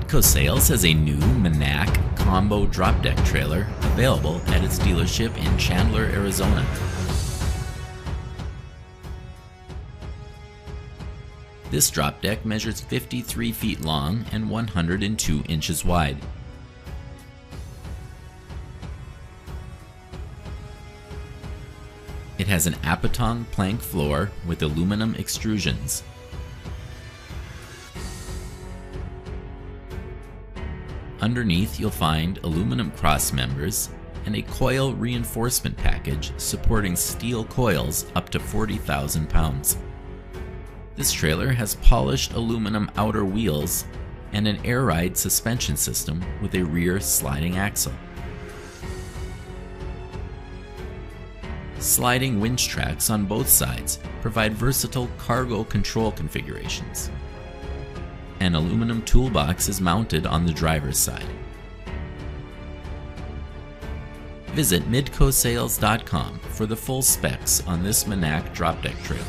Midco Sales has a new MANAC combo drop deck trailer available at its dealership in Chandler, Arizona. This drop deck measures 53 feet long and 102 inches wide. It has an Apatong plank floor with aluminum extrusions. Underneath you'll find aluminum cross members and a coil reinforcement package supporting steel coils up to 40,000 pounds. This trailer has polished aluminum outer wheels and an air ride suspension system with a rear sliding axle. Sliding winch tracks on both sides provide versatile cargo control configurations. An aluminum toolbox is mounted on the driver's side. Visit midcosales.com for the full specs on this MANAC drop deck trailer.